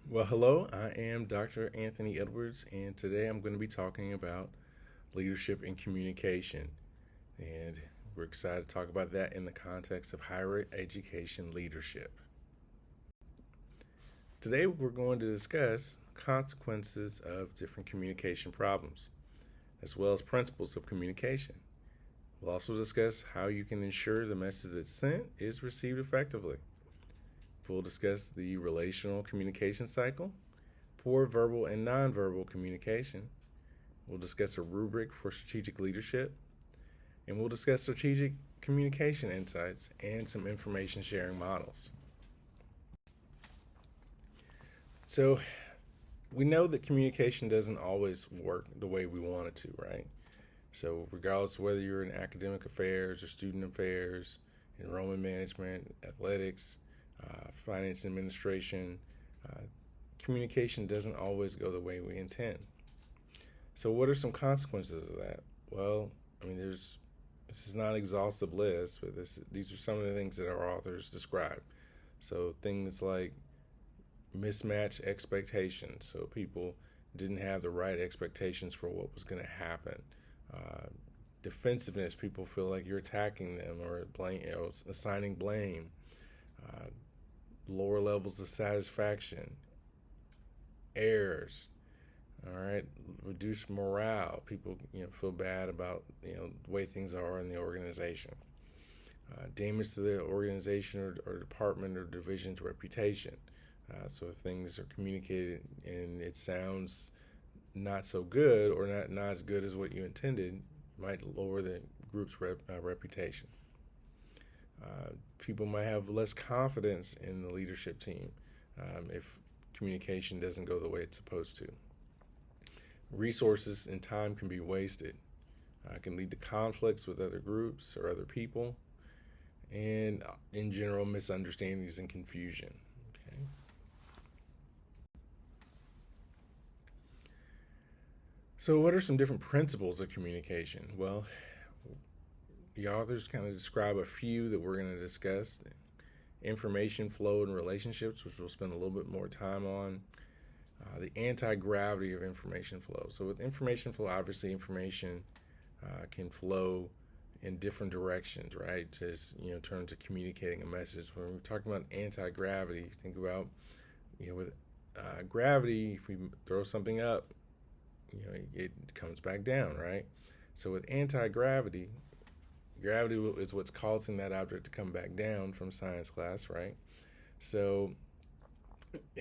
Well, hello, I am Dr. Anthony Edwards, and today I'm going to be talking about leadership and communication. And we're excited to talk about that in the context of higher education leadership. Today, we're going to discuss consequences of different communication problems, as well as principles of communication. We'll also discuss how you can ensure the message that's sent is received effectively. We'll discuss the relational communication cycle, poor verbal and nonverbal communication. We'll discuss a rubric for strategic leadership, and we'll discuss strategic communication insights and some information sharing models. So, we know that communication doesn't always work the way we want it to, right? So, regardless of whether you're in academic affairs or student affairs, enrollment management, athletics, finance administration, uh, communication doesn't always go the way we intend. So, what are some consequences of that? Well, this is not an exhaustive list, but these are some of the things that our authors describe. So, things like mismatched expectations. So, people didn't have the right expectations for what was going to happen. Uh, Defensiveness. People feel like you're attacking them or assigning blame. Uh, Lower levels of satisfaction. Errors. All right, reduce morale. People, feel bad about the way things are in the organization. Damage to the organization or department or division's reputation. So if things are communicated and it sounds not so good or not as good as what you intended, you might lower the group's reputation. People might have less confidence in the leadership team if communication doesn't go the way it's supposed to. Resources and time can be wasted. Can lead to conflicts with other groups or other people, and in general, misunderstandings and confusion. Okay. So, what are some different principles of communication? Well, the authors kind of describe a few that we're going to discuss. Information flow and relationships, which we'll spend a little bit more time on. The anti-gravity of information flow. So with information flow, obviously information can flow in different directions, right? Just in terms of communicating a message. When we're talking about anti-gravity, think about with gravity. If we throw something up, it comes back down, right? So with anti-gravity, gravity is what's causing that object to come back down from science class, right? So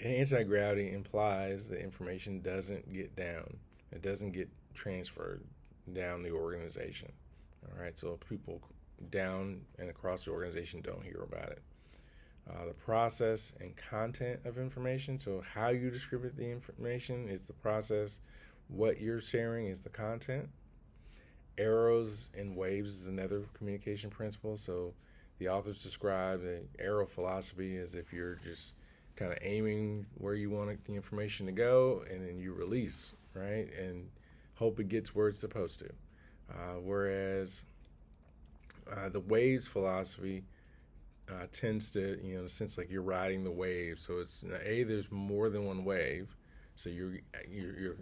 anti-gravity implies that information doesn't get down. It doesn't get transferred down the organization. All right, so people down and across the organization don't hear about it. The process and content of information. So how you distribute the information is the process. What you're sharing is the content. Arrows and waves is another communication principle. So the authors describe the arrow philosophy as if you're just kind of aiming where you want the information to go, and then you release, right, and hope it gets where it's supposed to. Whereas the waves philosophy tends to, in a sense, like you're riding the wave. So it's there's more than one wave, so you're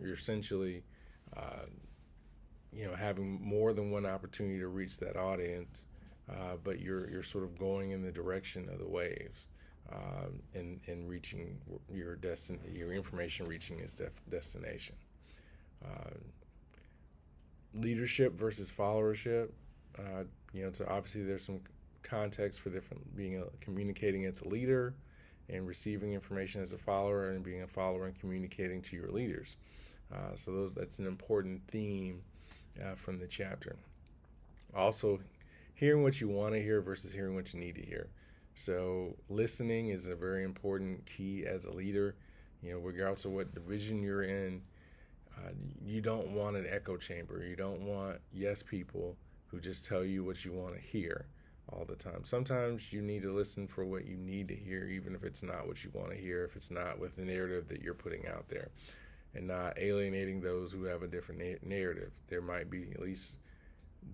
essentially, having more than one opportunity to reach that audience, but you're sort of going in the direction of the waves. And reaching your information reaching its destination. Uh, Leadership versus followership. So obviously there's some context for different communicating as a leader and receiving information as a follower, and being a follower and communicating to your leaders. So that's an important theme from the chapter. Also, hearing what you want to hear versus hearing what you need to hear. So listening is a very important key as a leader. Regardless of what division you're in, you don't want an echo chamber. You don't want yes people who just tell you what you want to hear all the time. Sometimes you need to listen for what you need to hear, even if it's not what you want to hear, if it's not with the narrative that you're putting out there, and not alienating those who have a different narrative. There might be at least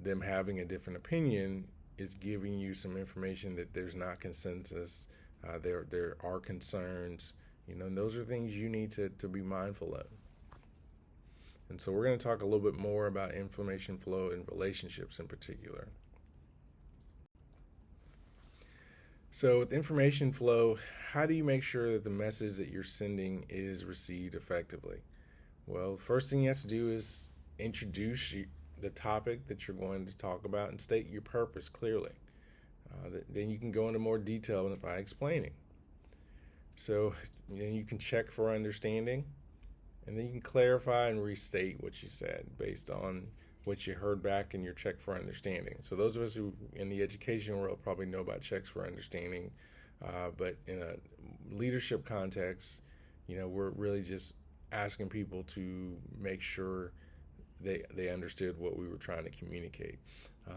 them having a different opinion is giving you some information that there's not consensus. There are concerns. And those are things you need to be mindful of. And so we're going to talk a little bit more about information flow and relationships in particular. So with information flow, how do you make sure that the message that you're sending is received effectively? Well, the first thing you have to do is introduce the topic that you're going to talk about and state your purpose clearly. Then you can go into more detail by explaining. So then you can check for understanding, and then you can clarify and restate what you said based on what you heard back in your check for understanding. So those of us who in the education world probably know about checks for understanding, but in a leadership context, we're really just asking people to make sure they understood what we were trying to communicate.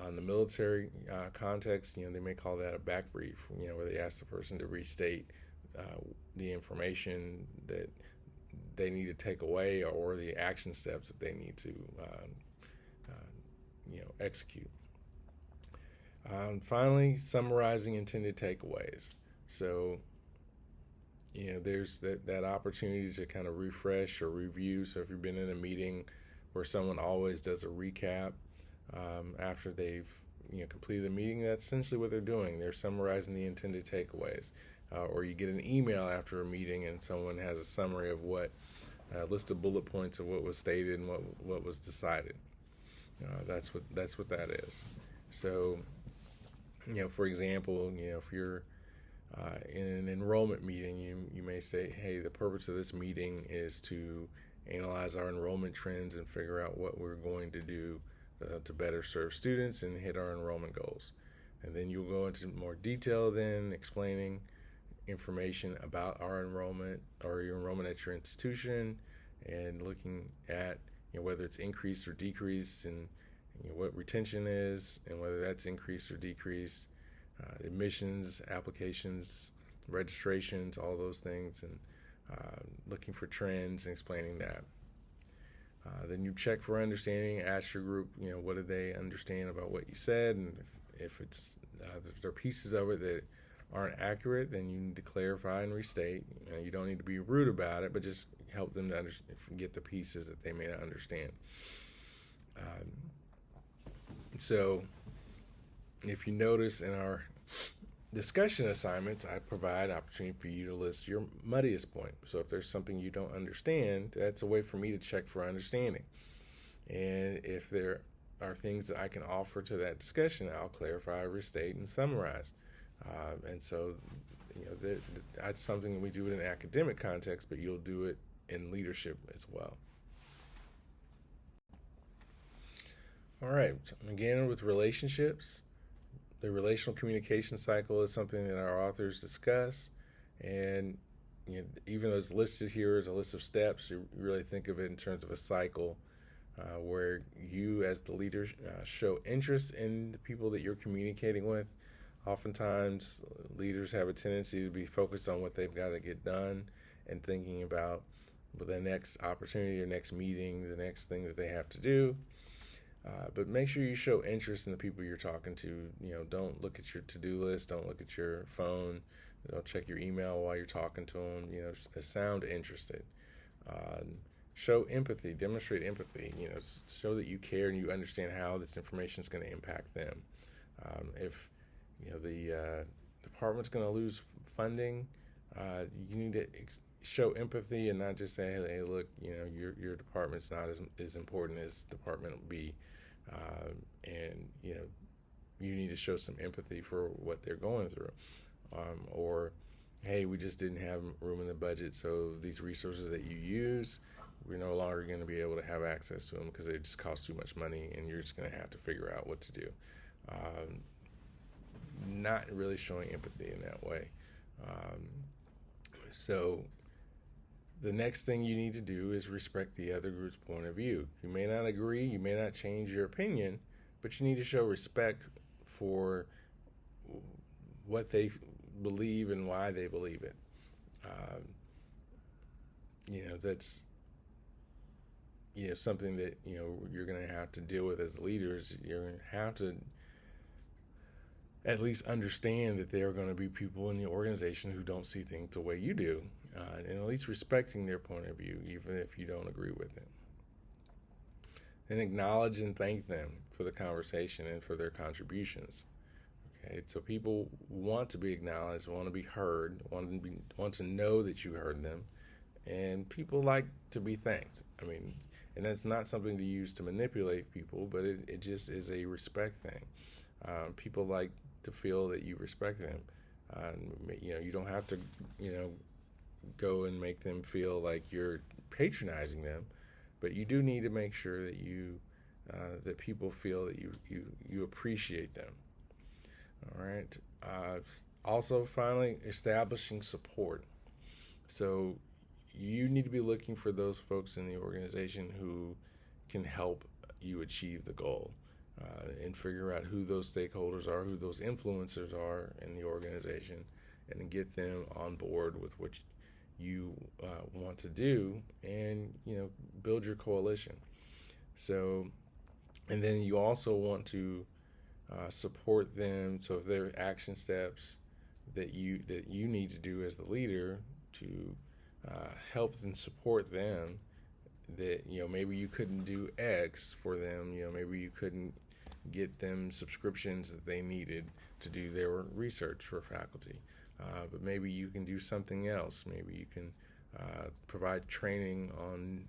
In the military context, they may call that a back brief, where they ask the person to restate the information that they need to take away or the action steps that they need to execute. Finally, summarizing intended takeaways. So, there's that opportunity to kind of refresh or review. So if you've been in a meeting where someone always does a recap after they've completed the meeting, that's essentially what they're doing. They're summarizing the intended takeaways. Or you get an email after a meeting and someone has a summary of a list of bullet points of what was stated and what was decided. That's what that is. So, for example, if you're in an enrollment meeting, you may say, hey, the purpose of this meeting is to analyze our enrollment trends and figure out what we're going to do to better serve students and hit our enrollment goals. And then you'll go into more detail then explaining information about our enrollment or your enrollment at your institution and looking at whether it's increased or decreased and what retention is and whether that's increased or decreased, admissions, applications, registrations, all those things, and looking for trends and explaining that. Then you check for understanding, ask your group, what do they understand about what you said, and if there are pieces of it that aren't accurate, then you need to clarify and restate. You don't need to be rude about it, but just help them to get the pieces that they may not understand. So if you notice in our discussion assignments, I provide opportunity for you to list your muddiest point. So if there's something you don't understand, that's a way for me to check for understanding. And if there are things that I can offer to that discussion, I'll clarify, restate, and summarize. And so, that's something we do in an academic context, but you'll do it in leadership as well. All right, again, with relationships, the relational communication cycle is something that our authors discuss. And even though it's listed here as a list of steps, you really think of it in terms of a cycle where you as the leader show interest in the people that you're communicating with. Oftentimes, leaders have a tendency to be focused on what they've got to get done and thinking about the next opportunity or next meeting, the next thing that they have to do. But make sure you show interest in the people you're talking to. Don't look at your to-do list. Don't look at your phone. Don't check your email while you're talking to them. Sound interested. Show empathy. Demonstrate empathy. Show that you care and you understand how this information is going to impact them. If the department's going to lose funding, you need to show empathy and not just say, hey, look, your department's not as important as Department B, and you need to show some empathy for what they're going through, or hey, we just didn't have room in the budget, so these resources that you use, we're no longer going to be able to have access to them because they just cost too much money, and you're just going to have to figure out what to do. Not really showing empathy in that way. So the next thing you need to do is respect the other group's point of view. You may not agree, you may not change your opinion, but you need to show respect for what they believe and why they believe it. That's something that you're going to have to deal with as leaders. You're going to have to at least understand that there are going to be people in the organization who don't see things the way you do. and at least respecting their point of view, even if you don't agree with it. Then acknowledge and thank them for the conversation and for their contributions. Okay, so people want to be acknowledged, want to be heard, want to know that you heard them, and people like to be thanked. I mean, and that's not something to use to manipulate people, but it just is a respect thing. People like to feel that you respect them. You don't have to, go and make them feel like you're patronizing them, but you do need to make sure that that people feel that you appreciate them. All right. Also, finally, establishing support. So you need to be looking for those folks in the organization who can help you achieve the goal, and figure out who those stakeholders are, who those influencers are in the organization, and get them on board with what you want to do, and build your coalition. So, and then you also want to support them. So if there are action steps that you need to do as the leader to help and support them, that maybe you couldn't do X for them, maybe you couldn't get them subscriptions that they needed to do their research for faculty, but maybe you can do something else. Maybe you can provide training on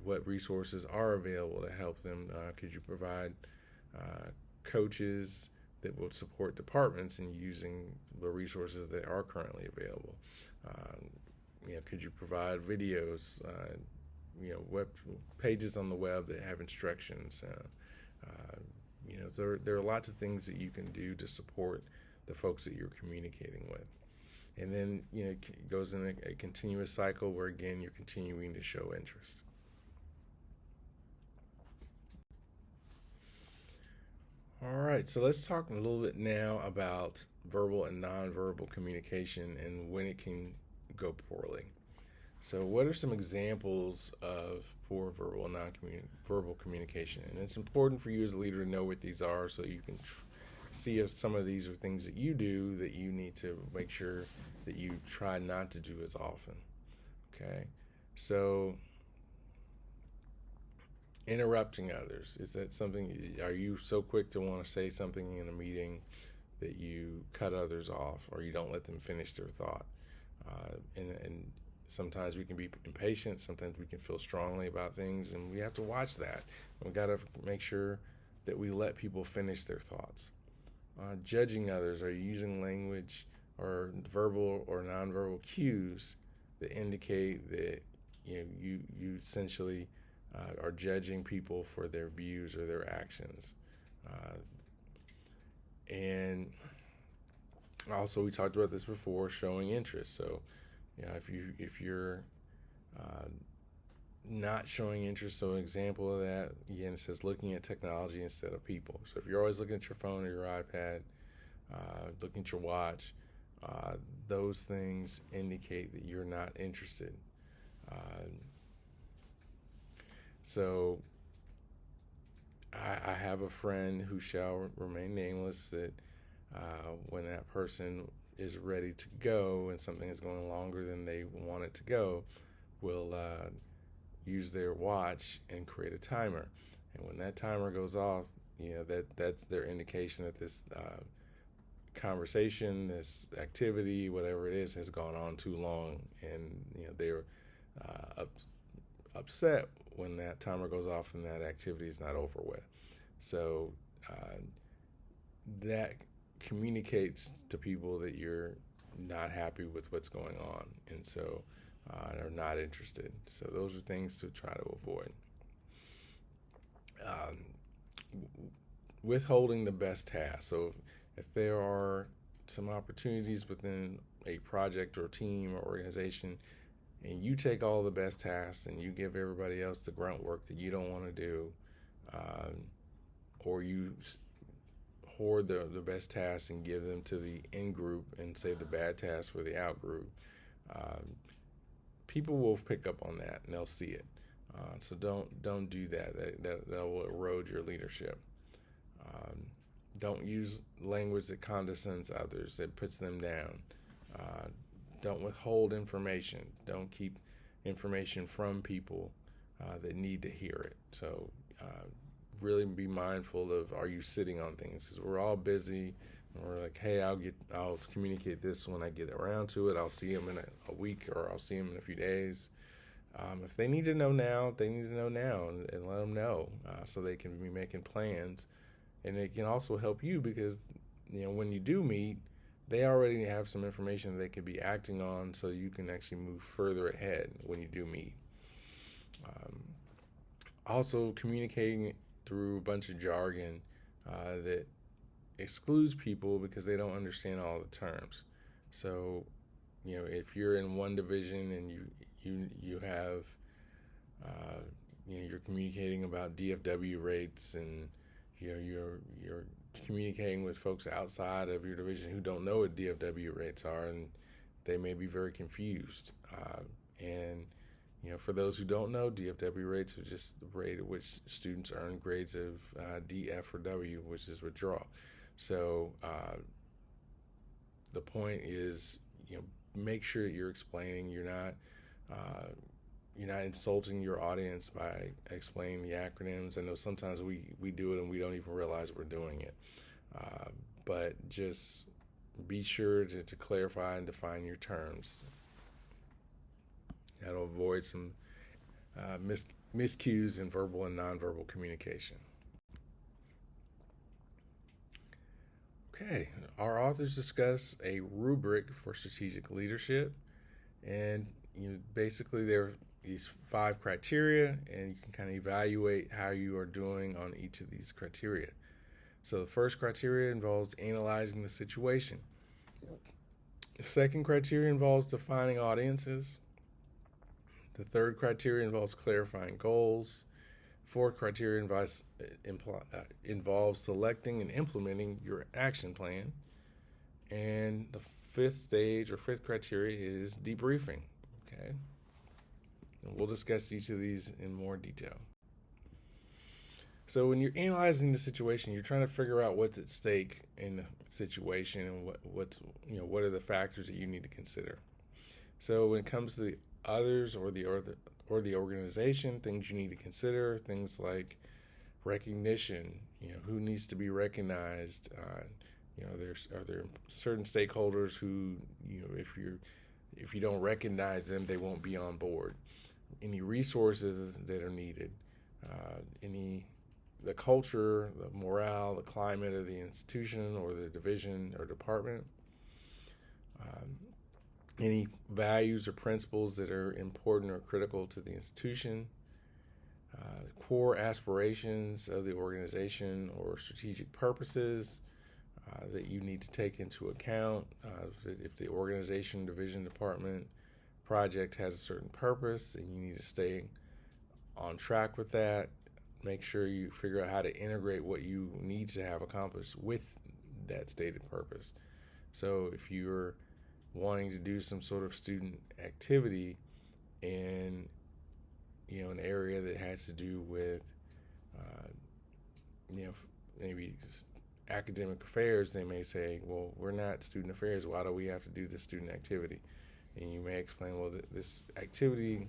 what resources are available to help them. Could you provide coaches that will support departments in using the resources that are currently available? Could you provide videos, web pages on the web that have instructions? There are lots of things that you can do to support the folks that you're communicating with. And then, it goes in a continuous cycle where, again, you're continuing to show interest. All right, so let's talk a little bit now about verbal and nonverbal communication and when it can go poorly. So what are some examples of poor verbal and non-verbal communication? And it's important for you as a leader to know what these are, so you can see if some of these are things that you do that you need to make sure that you try not to do as often. Okay, so interrupting others, is that something? Are you so quick to want to say something in a meeting that you cut others off, or you don't let them finish their thought? And sometimes we can be impatient. Sometimes we can feel strongly about things, and we have to watch that. We got to make sure that we let people finish their thoughts. Judging others, are you using language or verbal or nonverbal cues that indicate that you essentially are judging people for their views or their actions? And also, we talked about this before, showing interest. So, if you're not showing interest, so an example of that, again, it says looking at technology instead of people. So if you're always looking at your phone or your iPad, looking at your watch, those things indicate that you're not interested. So I have a friend who shall remain nameless that when that person is ready to go and something is going longer than they want it to go, will use their watch and create a timer. And when that timer goes off, that's their indication that this conversation, this activity, whatever it is, has gone on too long, and they're upset when that timer goes off and that activity is not over with. So that communicates to people that you're not happy with what's going on, and so are not interested. So those are things to try to avoid. Withholding the best task. So if there are some opportunities within a project or team or organization, and you take all the best tasks and you give everybody else the grunt work that you don't want to do, or you hoard the best tasks and give them to the in-group and save the bad tasks for the out-group, people will pick up on that and they'll see it. So don't do that. That will erode your leadership. Don't use language that condescends others, that puts them down. Don't withhold information. Don't keep information from people that need to hear it. So really be mindful of, are you sitting on things? Because we're all busy. And we're like, hey, I'll communicate this when I get around to it. I'll see them in a week, or I'll see them in a few days. If they need to know now, they need to know now, and let them know so they can be making plans. And it can also help you because, when you do meet, they already have some information they could be acting on, so you can actually move further ahead when you do meet. Also, communicating through a bunch of jargon that excludes people because they don't understand all the terms. So, if you're in one division and you have, you're communicating about DFW rates, and you're communicating with folks outside of your division who don't know what DFW rates are, and they may be very confused. And for those who don't know, DFW rates are just the rate at which students earn grades of D, F, or W, which is withdrawal. So the point is, make sure that you're explaining. You're not insulting your audience by explaining the acronyms. I know sometimes we do it and we don't even realize we're doing it. But just be sure to clarify and define your terms. That'll avoid some miscues in verbal and nonverbal communication. Okay, our authors discuss a rubric for strategic leadership, and basically there are these 5 criteria, and you can kind of evaluate how you are doing on each of these criteria. So the first criteria involves analyzing the situation. The second criteria involves defining audiences. The third criteria involves clarifying goals. Fourth criteria involves selecting and implementing your action plan. And the fifth criteria is debriefing. Okay? And we'll discuss each of these in more detail. So when you're analyzing the situation, you're trying to figure out what's at stake in the situation and what are the factors that you need to consider. So when it comes to the others or the organization, things you need to consider, things like recognition, who needs to be recognized. Are there certain stakeholders who, if you don't recognize them, they won't be on board. Any resources that are needed, the culture, the morale, the climate of the institution or the division or department. Any values or principles that are important or critical to the institution, core aspirations of the organization or strategic purposes that you need to take into account. If the organization, division, department, project has a certain purpose, and you need to stay on track with that. Make sure you figure out how to integrate what you need to have accomplished with that stated purpose. So if you're wanting to do some sort of student activity in an area that has to do with maybe academic affairs, they may say, well, we're not student affairs, why do we have to do this student activity? And you may explain, well, this activity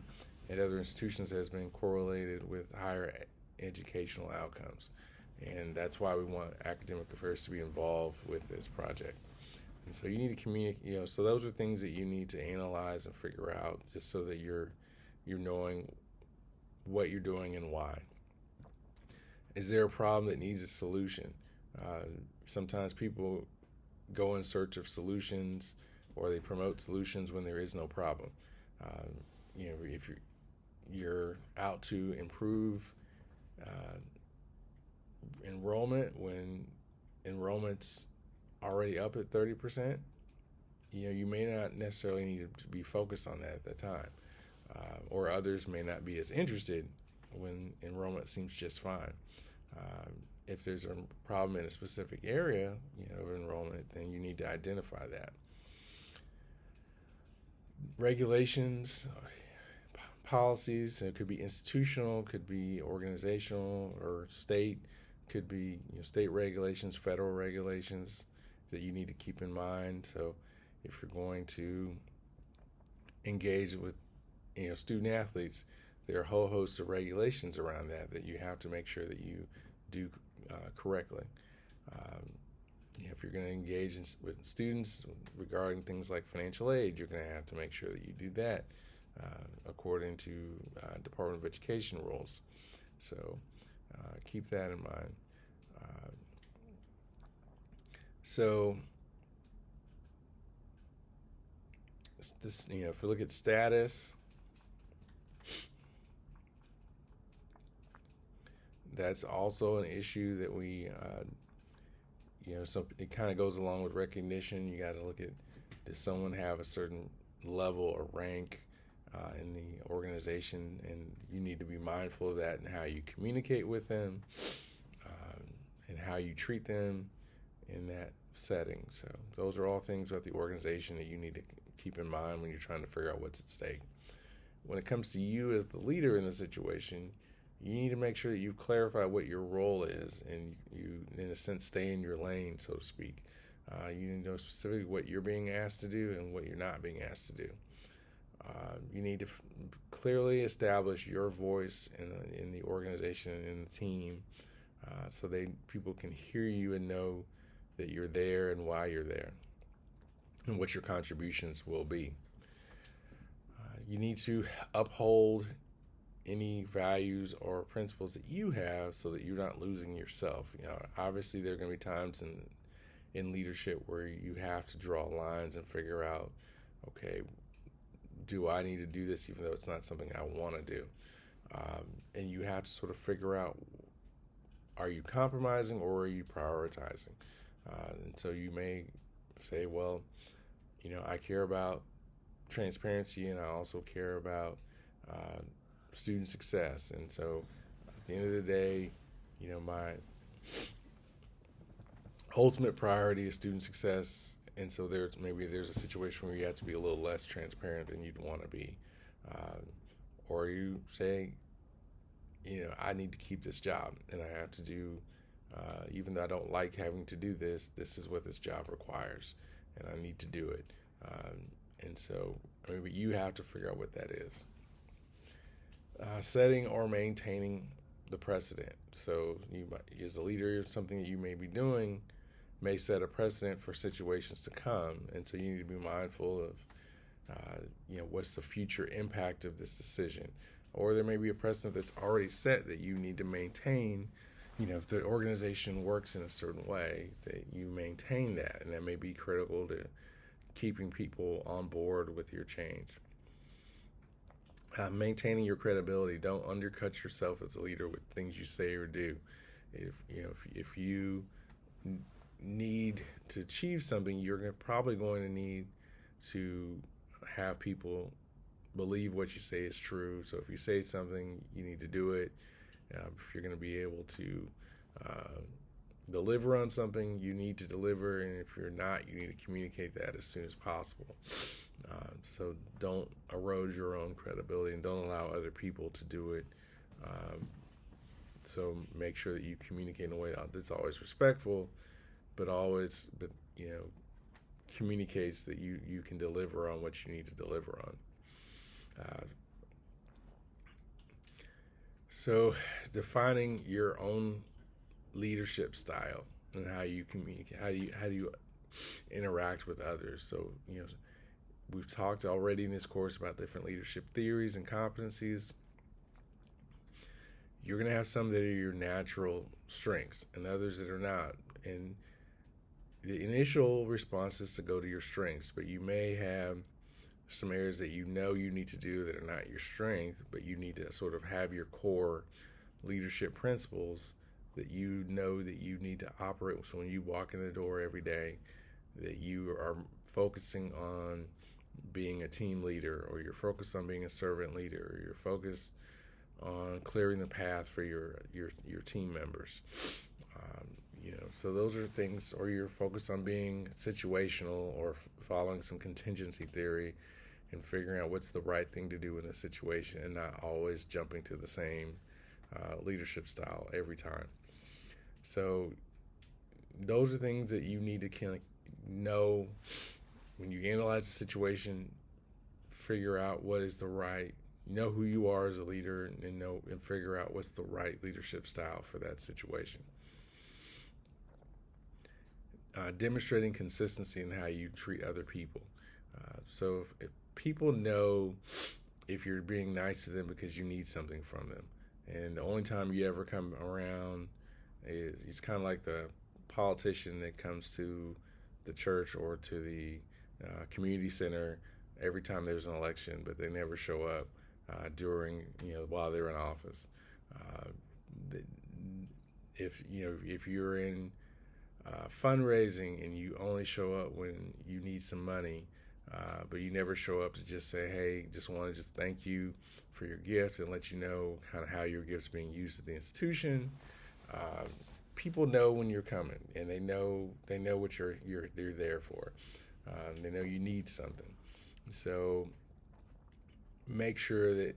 at other institutions has been correlated with higher educational outcomes, and that's why we want academic affairs to be involved with this project. And so you need to communicate, so those are things that you need to analyze and figure out, just so that you're knowing what you're doing and why. Is there a problem that needs a solution? Sometimes people go in search of solutions, or they promote solutions when there is no problem. If you're out to improve enrollment when enrollment's already up at 30%, you may not necessarily need to be focused on that at the time, or others may not be as interested when enrollment seems just fine. If there's a problem in a specific area of enrollment, then you need to identify that. Regulations, policies, it could be institutional, could be organizational or state, could be state regulations, federal regulations that you need to keep in mind. So if you're going to engage with student athletes, there are a whole host of regulations around that you have to make sure that you do correctly. Um, if you're going to engage with students regarding things like financial aid, you're going to have to make sure that you do that according to Department of Education rules. So keep that in mind. Uh, so this, if we look at status, that's also an issue that we, so it kind of goes along with recognition. You got to look at, does someone have a certain level or rank in the organization, and you need to be mindful of that and how you communicate with them and how you treat them in that setting. So those are all things about the organization that you need to keep in mind when you're trying to figure out what's at stake. When it comes to you as the leader in the situation, you need to make sure that you've clarified what your role is, and you, in a sense, stay in your lane, so to speak. You need to know specifically what you're being asked to do and what you're not being asked to do. You need to clearly establish your voice in the organization and in the team, so people can hear you and know that you're there and why you're there and what your contributions will be. You need to uphold any values or principles that you have so that you're not losing yourself. Obviously there are going to be times in leadership where you have to draw lines and figure out, okay, do I need to do this even though it's not something I want to do? And you have to sort of figure out, are you compromising or are you prioritizing? And so you may say, well, I care about transparency and I also care about student success. And so at the end of the day, my ultimate priority is student success. And so there's a situation where you have to be a little less transparent than you'd want to be. Or you say, I need to keep this job and I have to do, even though I don't like having to do this, this is what this job requires and I need to do it. And so maybe you have to figure out what that is. Setting or maintaining the precedent. So you might, as a leader, something that you may be doing may set a precedent for situations to come. And so you need to be mindful of, what's the future impact of this decision. Or there may be a precedent that's already set that you need to maintain. If the organization works in a certain way, that you maintain that. And that may be critical to keeping people on board with your change. Maintaining your credibility. Don't undercut yourself as a leader with things you say or do. If you need to achieve something, you're probably going to need to have people believe what you say is true. So if you say something, you need to do it. If you're going to be able to deliver on something, you need to deliver, and if you're not, you need to communicate that as soon as possible. So don't erode your own credibility and don't allow other people to do it. So make sure that you communicate in a way that's always respectful, but communicates that you can deliver on what you need to deliver on. So defining your own leadership style and how you communicate, how do you interact with others. So we've talked already in this course about different leadership theories and competencies. You're going to have some that are your natural strengths and others that are not. And the initial response is to go to your strengths, but you may have some areas that you need to do that are not your strength, but you need to sort of have your core leadership principles that you need to operate. So when you walk in the door every day, that you are focusing on being a team leader, or you're focused on being a servant leader, or you're focused on clearing the path for your team members. So those are things, or you're focused on being situational or following some contingency theory and figuring out what's the right thing to do in a situation and not always jumping to the same leadership style every time. So those are things that you need to kind of know when you analyze the situation. figure out what is the right, know who you are as a leader, and figure out what's the right leadership style for that situation. Demonstrating consistency in how you treat other people. So if people know if you're being nice to them because you need something from them, and the only time you ever come around is it's kind of like the politician that comes to the church or to the community center every time there's an election, but they never show up during while they're in office. Uh, if you're in fundraising and you only show up when you need some money, but you never show up to just say, hey, just want to just thank you for your gift and let you know kind of how your gift's being used at the institution. People know when you're coming, and they know what they're there for. They know you need something. So make sure that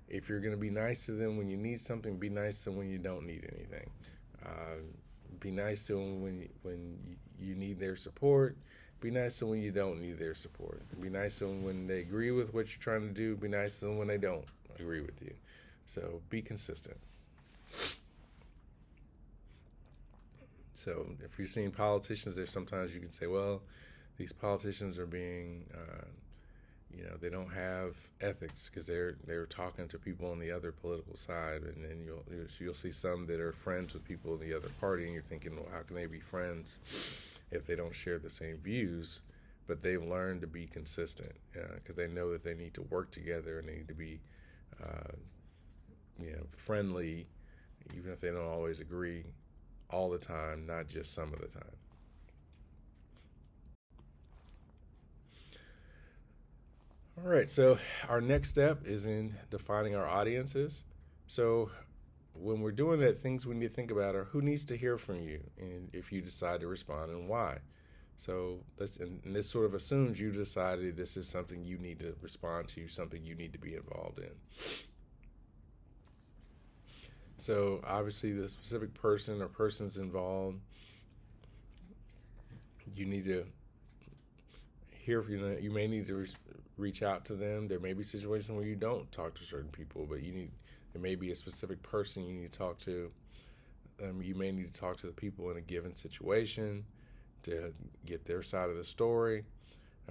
if you're going to be nice to them when you need something, be nice to them when you don't need anything. Be nice to them when you need their support. Be nice to them when you don't need their support. Be nice to them when they agree with what you're trying to do. Be nice to them when they don't agree with you. So be consistent. So if you're seeing politicians, there's sometimes you can say, well, these politicians are being, they don't have ethics because they're talking to people on the other political side, and then you'll see some that are friends with people in the other party, and you're thinking, well, how can they be friends if they don't share the same views? But they've learned to be consistent because they know that they need to work together and they need to be, friendly, even if they don't always agree all the time, not just some of the time. All right, so our next step is in defining our audiences. So when we're doing that, things we need to think about are who needs to hear from you, and if you decide to respond, and why. So and this sort of assumes you decided this is something you need to respond to, something you need to be involved in. So obviously the specific person or persons involved, you need to hear from them. You may need to reach out to them. There may be situations where you don't talk to certain people, but there may be a specific person you need to talk to. You may need to talk to the people in a given situation to get their side of the story.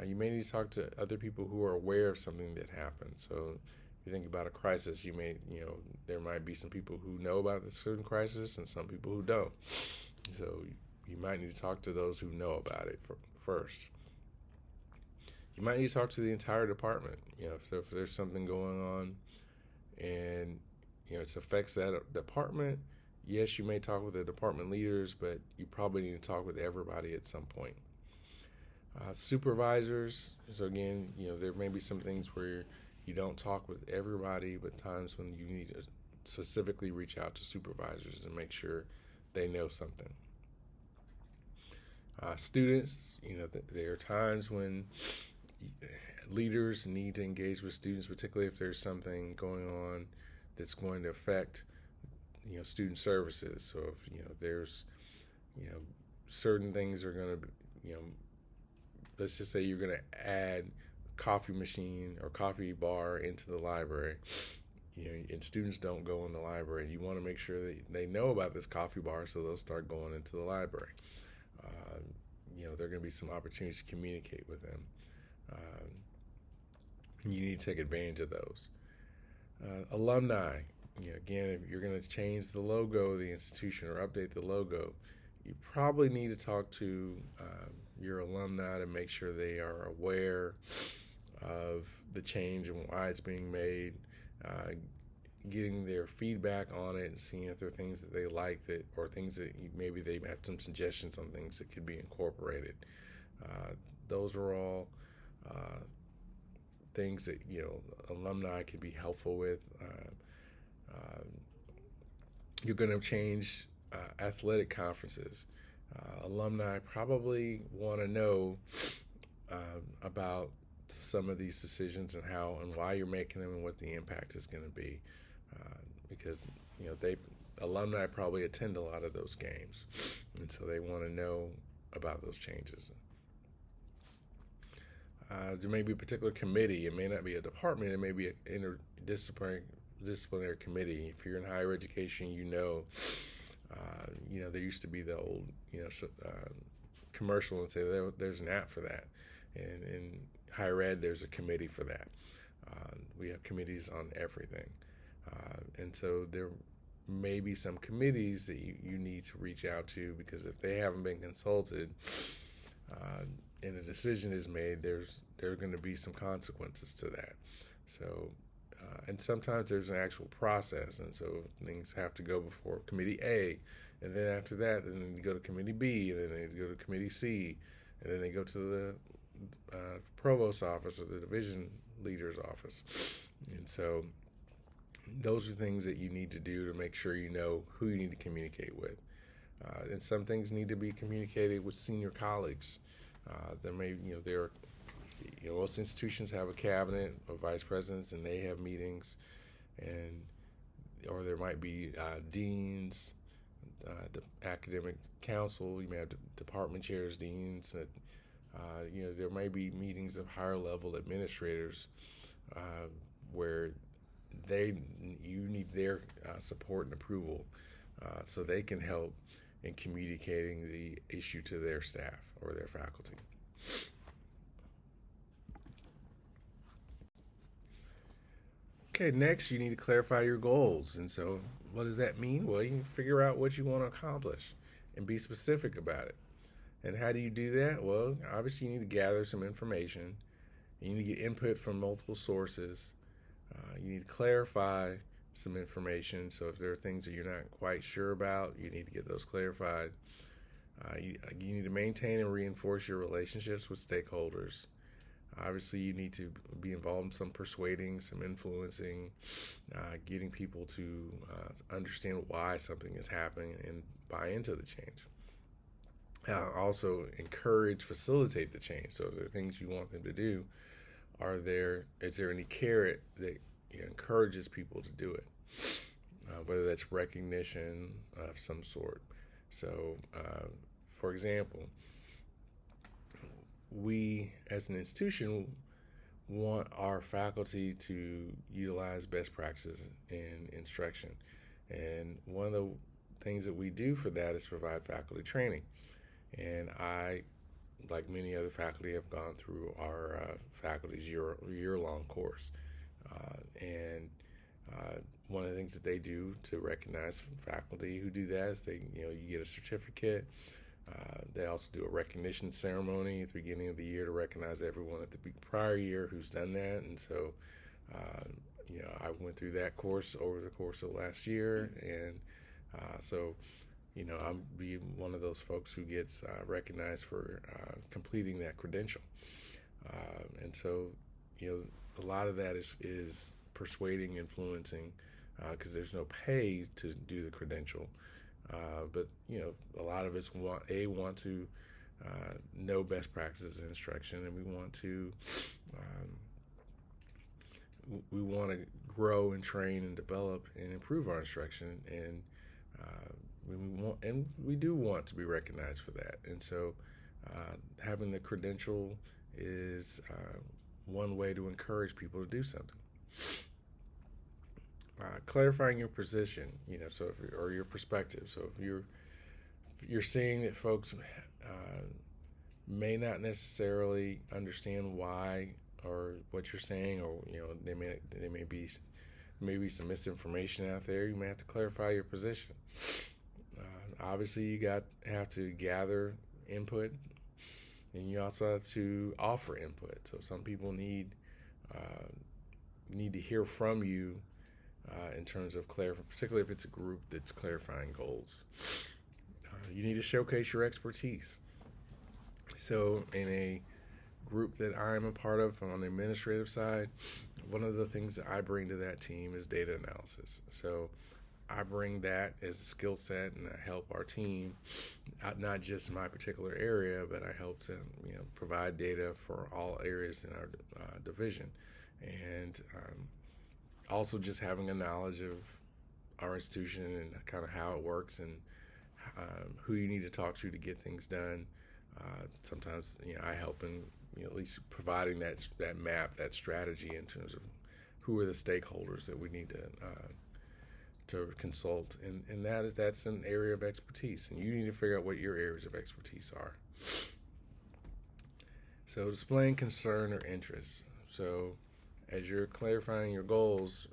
You may need to talk to other people who are aware of something that happened. So you think about a crisis, there might be some people who know about the certain crisis and some people who don't. So you might need to talk to those who know about it first. You might need to talk to the entire department. If there's something going on and it affects that department, yes, you may talk with the department leaders, but you probably need to talk with everybody at some point. Supervisors, so again, there may be some things where you don't talk with everybody, but times when you need to specifically reach out to supervisors and make sure they know something. Students, there are times when leaders need to engage with students, particularly if there's something going on that's going to affect, student services. So if there's, certain things are going to, let's just say you're going to add coffee machine or coffee bar into the library, and students don't go in the library. You want to make sure that they know about this coffee bar, so they'll start going into the library. There are going to be some opportunities to communicate with them. You need to take advantage of those. Alumni, again, if you're going to change the logo of the institution or update the logo, you probably need to talk to your alumni to make sure they are aware of the change and why it's being made, getting their feedback on it and seeing if there are things that they like or things that maybe they have some suggestions on things that could be incorporated. Those are all things that alumni can be helpful with. You're going to change athletic conferences. Alumni probably want to know about some of these decisions and how and why you're making them and what the impact is going to be, because alumni probably attend a lot of those games, and so they want to know about those changes. There may be a particular committee. It may not be a department. It may be an interdisciplinary committee. If you're in higher education, there used to be the old, commercial and say there's an app for that. And in higher ed, there's a committee for that. We have committees on everything. And so there may be some committees that you need to reach out to, because if they haven't been consulted and a decision is made, there are going to be some consequences to that. So, and sometimes there's an actual process, and so things have to go before Committee A, and then after that, then they go to Committee B, and then they go to Committee C, and then they go to the provost's office or the division leader's office. And so those are things that you need to do to make sure you know who you need to communicate with. And some things need to be communicated with senior colleagues. Most institutions have a cabinet of vice presidents, and they have meetings, or there might be deans, the academic council. You may have department chairs, deans. There may be meetings of higher level administrators where you need their support and approval, so they can help in communicating the issue to their staff or their faculty. Okay, next you need to clarify your goals. And so what does that mean? Well, you figure out what you want to accomplish and be specific about it. And how do you do that? Well, obviously you need to gather some information. You need to get input from multiple sources. You need to clarify some information. So if there are things that you're not quite sure about, you need to get those clarified. You need to maintain and reinforce your relationships with stakeholders. Obviously, you need to be involved in some persuading, some influencing, getting people to understand why something is happening and buy into the change. Also, facilitate the change. So if there are things you want them to do, is there any carrot that encourages people to do it? Whether that's recognition of some sort. So, for example, we as an institution want our faculty to utilize best practices in instruction. And one of the things that we do for that is provide faculty training. And I, like many other faculty, have gone through our faculty's year-long course. One of the things that they do to recognize faculty who do that is you get a certificate. They also do a recognition ceremony at the beginning of the year to recognize everyone at the prior year who's done that. And so, I went through that course over the course of last year. And I'm be one of those folks who gets recognized for completing that credential. And so, a lot of that is persuading, influencing, because there's no pay to do the credential. But a lot of us want to know best practices in instruction, and we want to grow and train and develop and improve our instruction, and we do want to be recognized for that. And so having the credential is one way to encourage people to do something. Clarifying your position, or your perspective. So if you're seeing that folks may not necessarily understand why or what you're saying, or they may be some misinformation out there, you may have to clarify your position. Obviously, you have to gather input, and you also have to offer input. So some people need to hear from you in terms of particularly if it's a group that's clarifying goals. You need to showcase your expertise. So in a group that I'm a part of on the administrative side, one of the things that I bring to that team is data analysis. So I bring that as a skill set, and I help our team, not just my particular area, but I help to provide data for all areas in our division. And also just having a knowledge of our institution and kind of how it works, and who you need to talk to get things done, Sometimes I help in at least providing that map, that strategy in terms of who are the stakeholders that we need to consult, and that's an area of expertise, and you need to figure out what your areas of expertise are. So displaying concern or interest. So as you're clarifying your goals,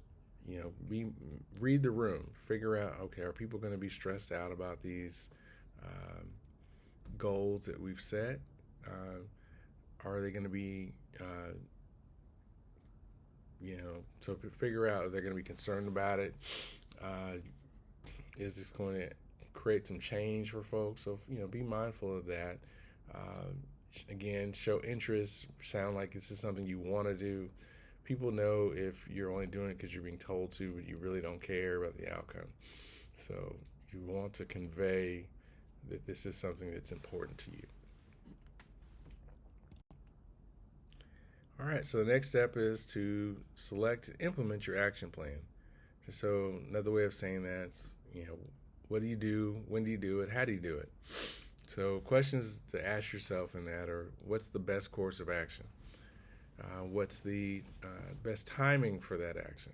read the room. Figure out, okay, are people going to be stressed out about these goals that we've set? Are they going to be, so figure out, are they going to be concerned about it? Is this going to create some change for folks? So, be mindful of that. Again, show interest, sound like this is something you want to do. People know if you're only doing it because you're being told to, but you really don't care about the outcome. So you want to convey that this is something that's important to you. All right, so the next step is to select and implement your action plan. So another way of saying that is, what do you do? When do you do it? How do you do it? So questions to ask yourself in that are, what's the best course of action? What's the best timing for that action?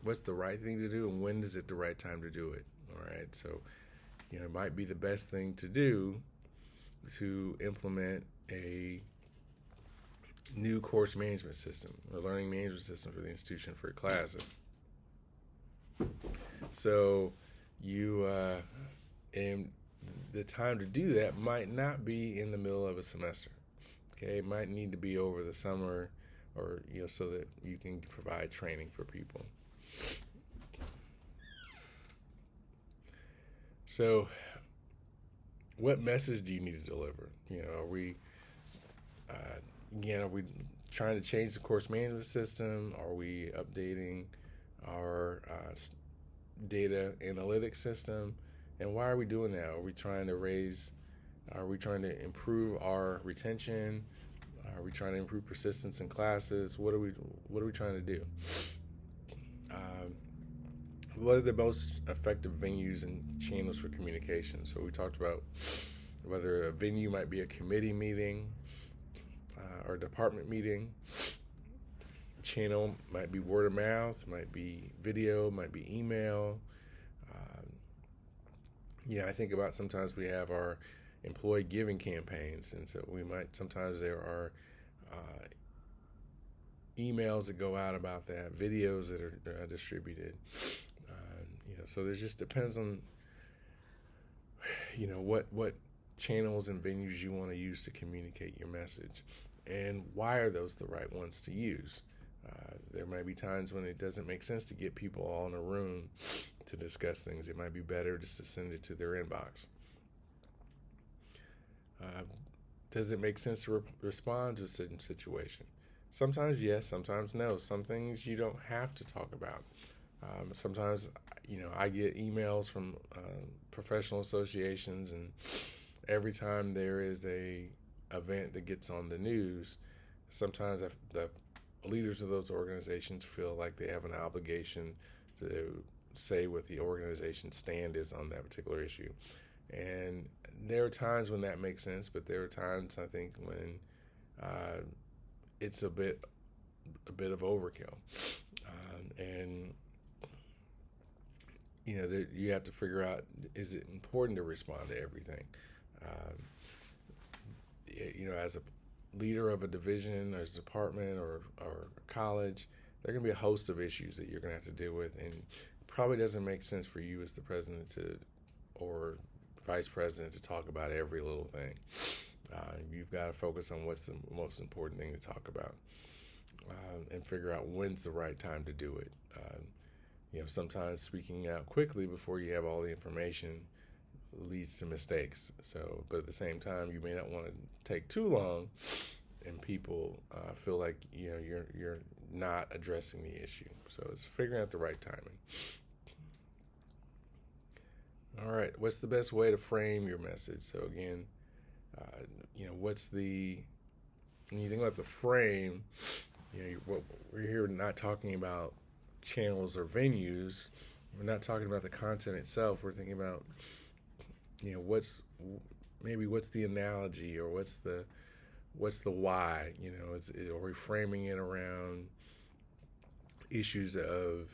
What's the right thing to do, and when is it the right time to do it? All right, so it might be the best thing to do to implement a new course management system or learning management system for the institution for your classes. So and the time to do that might not be in the middle of a semester. Okay, it might need to be over the summer, or so that you can provide training for people. So, what message do you need to deliver? Are we trying to change the course management system? Are we updating our data analytics system? And why are we doing that? Are we trying to improve our retention? Are we trying to improve persistence in classes? What are we trying to do? What are the most effective venues and channels for communication? So we talked about whether a venue might be a committee meeting or a department meeting. Channel might be word of mouth, might be video, might be email. I think about sometimes we have our employee giving campaigns, and so sometimes there are emails that go out about that, videos that are distributed. So there just depends on what channels and venues you want to use to communicate your message, and why are those the right ones to use. There might be times when it doesn't make sense to get people all in a room to discuss things. It might be better just to send it to their inbox. Does it make sense to respond to a certain situation? Sometimes yes, sometimes no. Some things you don't have to talk about. Sometimes, I get emails from professional associations, and every time there is a event that gets on the news, sometimes the leaders of those organizations feel like they have an obligation to say what the organization's stand is on that particular issue. And there are times when that makes sense, but there are times, I think, when it's a bit of overkill. And you have to figure out, is it important to respond to everything? As a leader of a division or a department or college, there are going to be a host of issues that you're going to have to deal with, and it probably doesn't make sense for you as the president or vice president to talk about every little thing. You've got to focus on what's the most important thing to talk about, and figure out when's the right time to do it. Sometimes speaking out quickly before you have all the information leads to mistakes. So, but at the same time, you may not want to take too long, and people feel like you're not addressing the issue. So it's figuring out the right timing. All right, what's the best way to frame your message? So again, when you think about the frame, we're here not talking about channels or venues. We're not talking about the content itself. We're thinking about, maybe what's the analogy, or what's the why? Are we framing it around issues of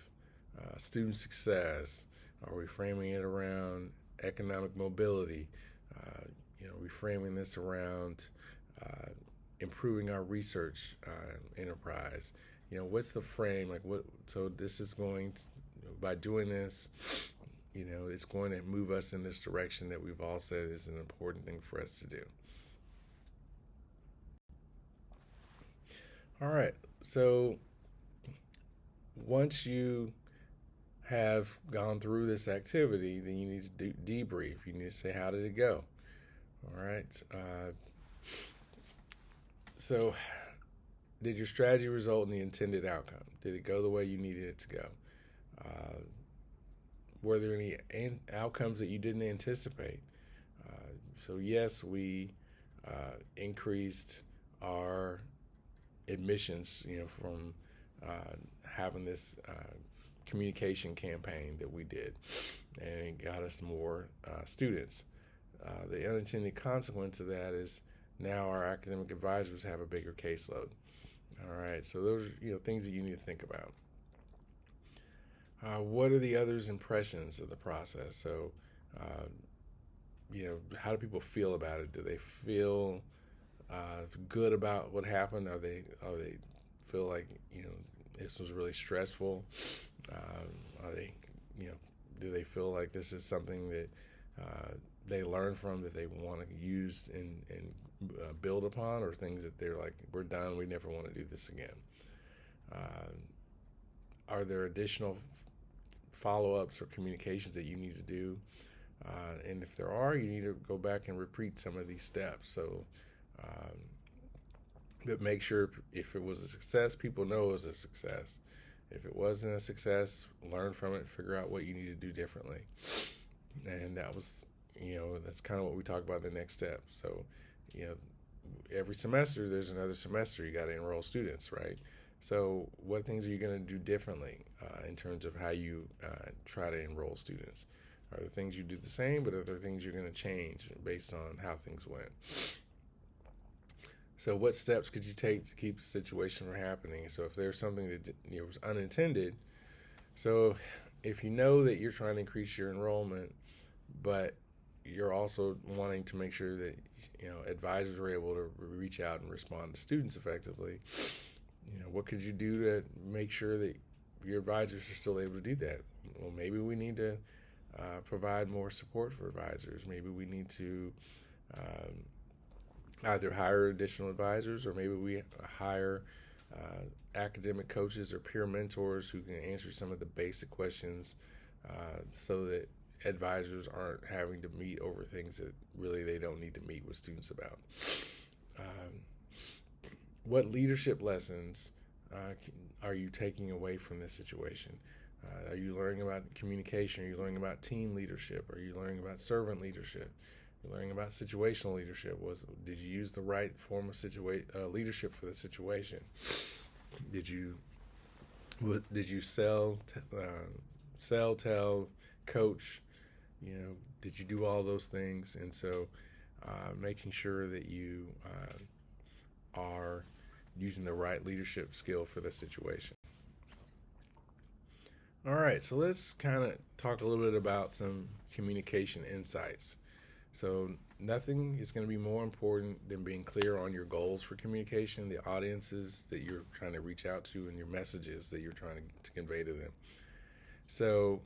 student success? Are we framing it around economic mobility? Reframing this around improving our research enterprise. What's the frame? Like what? So this is going to, by doing this, it's going to move us in this direction that we've all said is an important thing for us to do. All right. So once you have gone through this activity, then you need to debrief. You need to say, how did it go? All right. So, did your strategy result in the intended outcome? Did it go the way you needed it to go? Were there any outcomes that you didn't anticipate? So yes, we increased our admissions, from having this communication campaign that we did, and it got us more students. The unintended consequence of that is now our academic advisors have a bigger caseload. All right, so those are things that you need to think about. What are the others' impressions of the process? So, how do people feel about it? Do they feel good about what happened? Are they feel like this was really stressful? Are they do they feel like this is something that they learn from, that they want to use and build upon, or things that they're like, we're done, we never want to do this again? Are there additional follow-ups or communications that you need to do? And if there are, you need to go back and repeat some of these steps. So, but make sure if it was a success, people know it was a success. If it wasn't a success, learn from it, figure out what you need to do differently. And that was, that's kind of what we talk about in the next step. So, every semester there's another semester. You got to enroll students, right? So what things are you going to do differently in terms of how you try to enroll students? Are there things you do the same, but are there things you're going to change based on how things went? So what steps could you take to keep the situation from happening? So if there's something that was unintended, so if you know that you're trying to increase your enrollment, but you're also wanting to make sure that advisors are able to reach out and respond to students effectively, what could you do to make sure that your advisors are still able to do that? Well, maybe we need to provide more support for advisors. Maybe we need to either hire additional advisors, or maybe we hire academic coaches or peer mentors who can answer some of the basic questions so that advisors aren't having to meet over things that really they don't need to meet with students about. What leadership lessons are you taking away from this situation? Are you learning about communication? Are you learning about team leadership? Are you learning about servant leadership? You're learning about situational leadership. Did you use the right form of leadership for the situation? Did you sell, tell, coach? Did you do all those things? And so, making sure that you are using the right leadership skill for the situation. All right, so let's kind of talk a little bit about some communication insights. So nothing is going to be more important than being clear on your goals for communication, the audiences that you're trying to reach out to, and your messages that you're trying to convey to them. So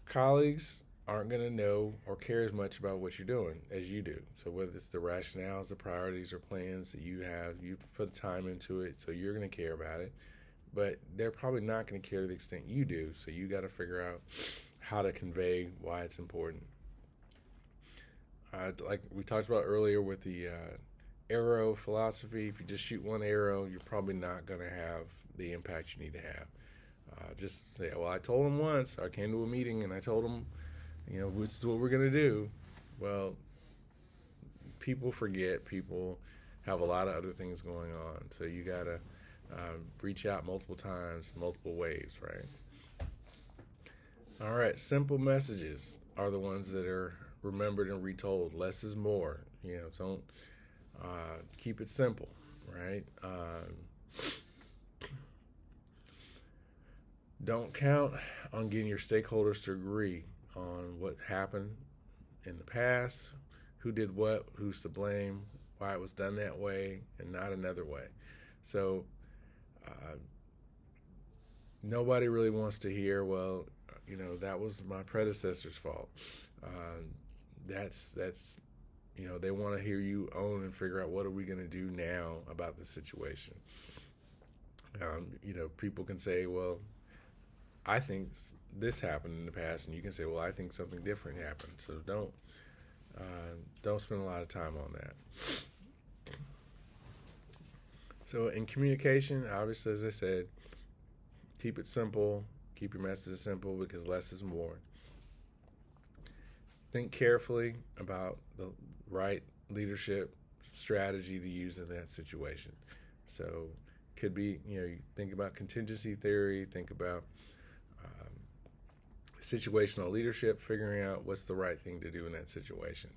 colleagues aren't going to know or care as much about what you're doing as you do. So whether it's the rationales, the priorities, or plans that you have, you put time into it, so you're going to care about it. But they're probably not going to care to the extent you do, so you got to figure out how to convey why it's important. Like we talked about earlier with the arrow philosophy, if you just shoot one arrow, you're probably not going to have the impact you need to have. Just say, well, I told them once, I came to a meeting and I told them, this is what we're going to do. Well, people forget, people have a lot of other things going on, so you got to reach out multiple times, multiple ways, right? All right, simple messages are the ones that are remembered and retold. Less is more. Don't keep it simple, right? Don't count on getting your stakeholders to agree on what happened in the past, who did what, who's to blame, why it was done that way, and not another way. So nobody really wants to hear, well, that was my predecessor's fault. That's they want to hear you own and figure out what are we going to do now about the situation. People can say, well, I think this happened in the past, and you can say, well, I think something different happened. So don't spend a lot of time on that. So in communication, obviously, as I said, keep it simple. Keep your messages simple because less is more. Think carefully about the right leadership strategy to use in that situation. So could be, you think about contingency theory, think about situational leadership, figuring out what's the right thing to do in that situation.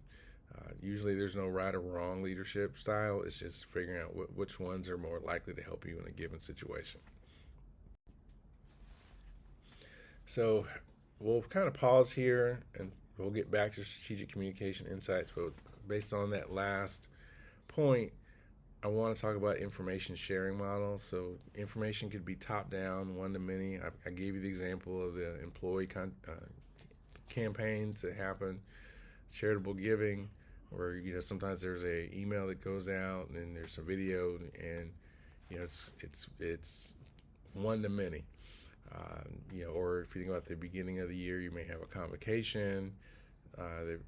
Usually there's no right or wrong leadership style. It's just figuring out which ones are more likely to help you in a given situation. So we'll kind of pause here and we'll get back to strategic communication insights. But based on that last point, I want to talk about information sharing models. So information could be top down, one to many. I gave you the example of the employee campaigns that happen, charitable giving, where sometimes there's a email that goes out and then there's a video, and it's one to many. Or if you think about the beginning of the year, you may have a convocation. The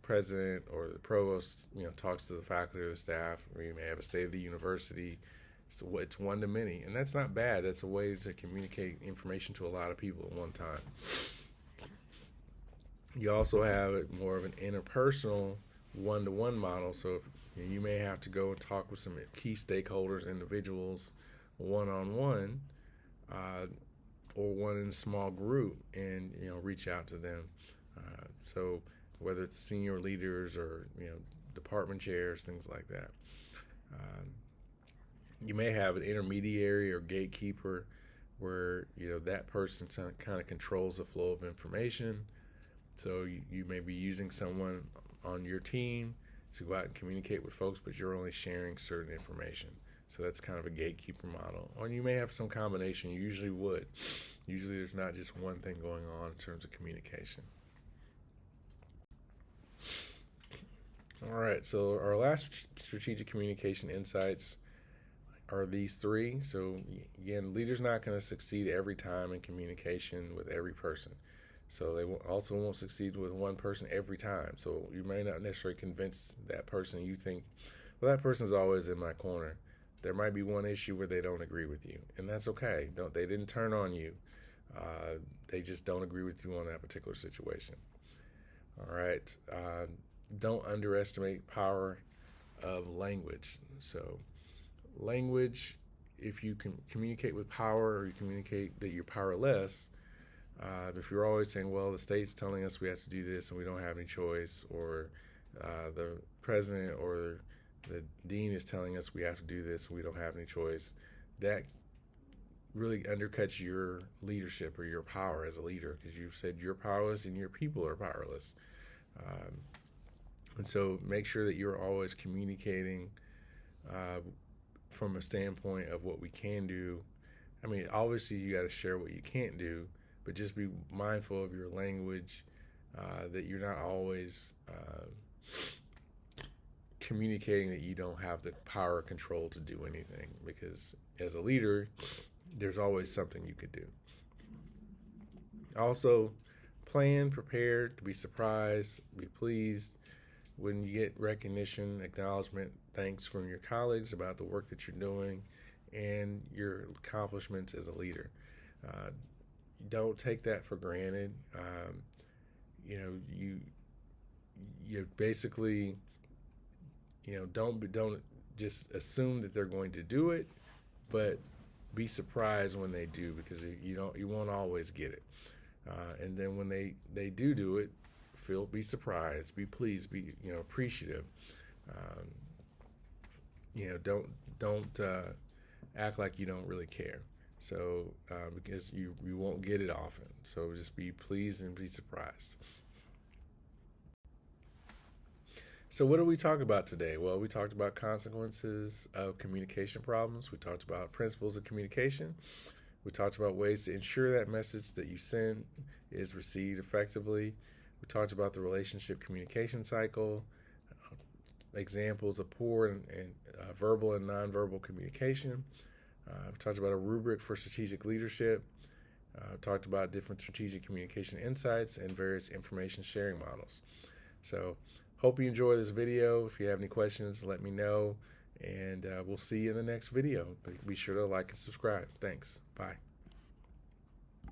president or the provost, talks to the faculty or the staff, or you may have a state of the university. So it's one to many, and that's not bad. That's a way to communicate information to a lot of people at one time. You also have more of an interpersonal one-to-one model. So if, you may have to go and talk with some key stakeholders, individuals, one-on-one, or one in a small group, and reach out to them. So whether it's senior leaders or department chairs, things like that. You may have an intermediary or gatekeeper where that person kind of controls the flow of information. So you may be using someone on your team to go out and communicate with folks, but you're only sharing certain information. So that's kind of a gatekeeper model. Or you may have some combination. You usually would. Usually there's not just one thing going on in terms of communication. All right, so our last strategic communication insights are these three. So again, leaders not going to succeed every time in communication with every person. So they also won't succeed with one person every time. So you may not necessarily convince that person. You think, well, that person's always in my corner. There might be one issue where they don't agree with you, and that's okay. They didn't turn on you. They just don't agree with you on that particular situation. All right. Don't underestimate power of language. So language, if you can communicate with power, or you communicate that you're powerless, if you're always saying, well, the state's telling us we have to do this and we don't have any choice, or the president or the dean is telling us we have to do this and we don't have any choice, that really undercuts your leadership or your power as a leader, because you've said you're powerless and your people are powerless. And so make sure that you're always communicating from a standpoint of what we can do. I mean, obviously you got to share what you can't do, but just be mindful of your language, that you're not always communicating that you don't have the power or control to do anything, because as a leader, there's always something you could do. Also, plan, prepare to be surprised, be pleased when you get recognition, acknowledgement, thanks from your colleagues about the work that you're doing and your accomplishments as a leader. Don't take that for granted. You basically, don't just assume that they're going to do it, but be surprised when they do, because you won't always get it. And then when they do it, be surprised, be pleased, be appreciative. Um, don't act like you don't really care. So because you won't get it often. So just be pleased and be surprised. So what did we talk about today? Well, we talked about consequences of communication problems. We talked about principles of communication. We talked about ways to ensure that message that you send is received effectively. We talked about the relationship communication cycle, examples of poor and verbal and nonverbal communication. We talked about a rubric for strategic leadership. Talked about different strategic communication insights and various information sharing models. So hope you enjoy this video. If you have any questions, let me know. And we'll see you in the next video. Be sure to like and subscribe. Thanks. Bye.